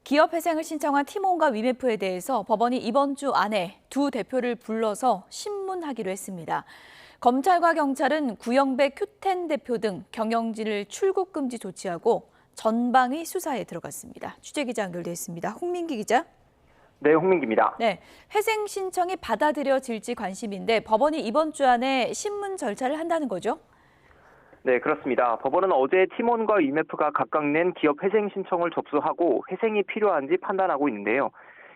기업 회생을 신청한 티몬과 위메프에 대해서 법원이 이번 주 안에 두 대표를 불러서 신문하기로 했습니다. 검찰과 경찰은 구영배 큐텐 대표 등 경영진을 출국 금지 조치하고 전방위 수사에 들어갔습니다. 취재기자 연결돼 있습니다. 홍민기 기자. 네, 홍민기입니다. 네, 회생 신청이 받아들여질지 관심인데 법원이 이번 주 안에 신문 절차를 한다는 거죠? 네, 그렇습니다. 법원은 어제 티몬과 위메프가 각각 낸 기업 회생 신청을 접수하고 회생이 필요한지 판단하고 있는데요.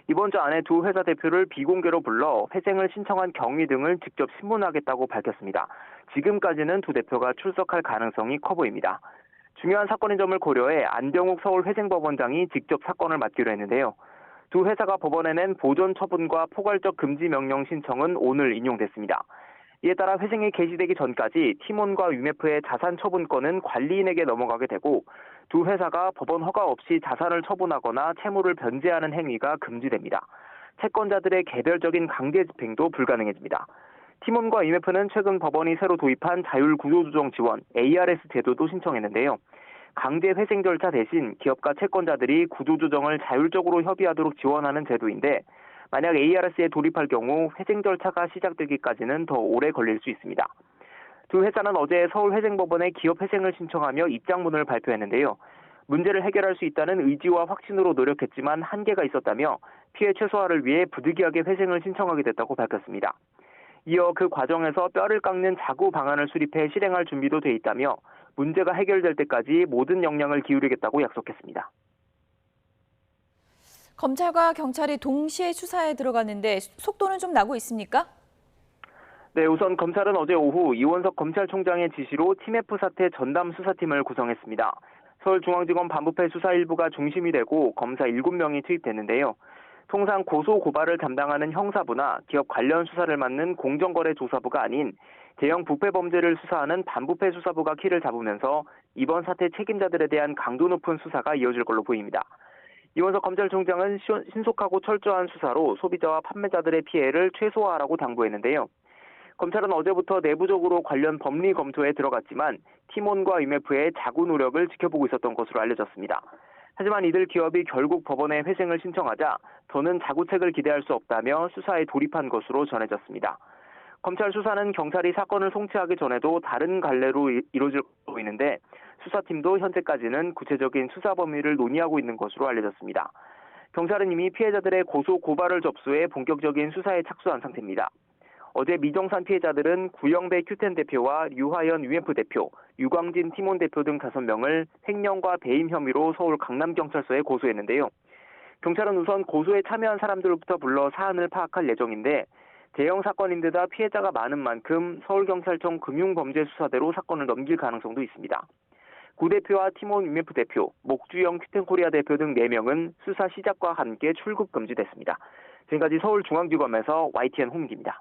이번 주 안에 두 회사 대표를 비공개로 불러 회생을 신청한 경위 등을 직접 신문하겠다고 밝혔습니다. 지금까지는 두 대표가 출석할 가능성이 커 보입니다. 중요한 사건인 점을 고려해 안병욱 서울회생법원장이 직접 사건을 맡기로 했는데요. 두 회사가 법원에 낸 보존 처분과 포괄적 금지 명령 신청은 오늘 인용됐습니다. 이에 따라 회생이 개시되기 전까지 티몬과 위메프의 자산 처분권은 관리인에게 넘어가게 되고 두 회사가 법원 허가 없이 자산을 처분하거나 채무를 변제하는 행위가 금지됩니다. 채권자들의 개별적인 강제 집행도 불가능해집니다. 티몬과 위메프는 최근 법원이 새로 도입한 자율구조조정 지원 ARS 제도도 신청했는데요. 강제 회생 절차 대신 기업과 채권자들이 구조조정을 자율적으로 협의하도록 지원하는 제도인데 만약 ARS에 돌입할 경우 회생 절차가 시작되기까지는 더 오래 걸릴 수 있습니다. 두 회사는 어제 서울회생법원에 기업 회생을 신청하며 입장문을 발표했는데요. 문제를 해결할 수 있다는 의지와 확신으로 노력했지만 한계가 있었다며 피해 최소화를 위해 부득이하게 회생을 신청하게 됐다고 밝혔습니다. 이어 그 과정에서 뼈를 깎는 자구 방안을 수립해 실행할 준비도 돼 있다며 문제가 해결될 때까지 모든 역량을 기울이겠다고 약속했습니다. 검찰과 경찰이 동시에 수사에 들어갔는데 속도는 좀 나고 있습니까? 네, 우선 검찰은 어제 오후 이원석 검찰총장의 지시로 티메프 사태 전담 수사팀을 구성했습니다. 서울중앙지검 반부패 수사 일부가 중심이 되고 검사 7명이 투입됐는데요. 통상 고소 고발을 담당하는 형사부나 기업 관련 수사를 맡는 공정거래조사부가 아닌 대형 부패 범죄를 수사하는 반부패 수사부가 키를 잡으면서 이번 사태 책임자들에 대한 강도 높은 수사가 이어질 걸로 보입니다. 이원석 검찰총장은 신속하고 철저한 수사로 소비자와 판매자들의 피해를 최소화하라고 당부했는데요. 검찰은 어제부터 내부적으로 관련 법리 검토에 들어갔지만 티몬과 위메프의 자구 노력을 지켜보고 있었던 것으로 알려졌습니다. 하지만 이들 기업이 결국 법원에 회생을 신청하자 더는 자구책을 기대할 수 없다며 수사에 돌입한 것으로 전해졌습니다. 검찰 수사는 경찰이 사건을 송치하기 전에도 다른 갈래로 이루어질 것으로 보이는데 수사팀도 현재까지는 구체적인 수사 범위를 논의하고 있는 것으로 알려졌습니다. 경찰은 이미 피해자들의 고소 고발을 접수해 본격적인 수사에 착수한 상태입니다. 어제 미정산 피해자들은 구영배 큐텐 대표와 류하연 위메프 대표, 유광진 티몬 대표 등 5명을 횡령과 배임 혐의로 서울 강남경찰서에 고소했는데요. 경찰은 우선 고소에 참여한 사람들부터 불러 사안을 파악할 예정인데 대형 사건인 데다 피해자가 많은 만큼 서울경찰청 금융범죄수사대로 사건을 넘길 가능성도 있습니다. 구 대표와 티몬 위메프 대표, 목주영 큐텐코리아 대표 등 4명은 수사 시작과 함께 출국 금지됐습니다. 지금까지 서울중앙지검에서 YTN 홍민기입니다.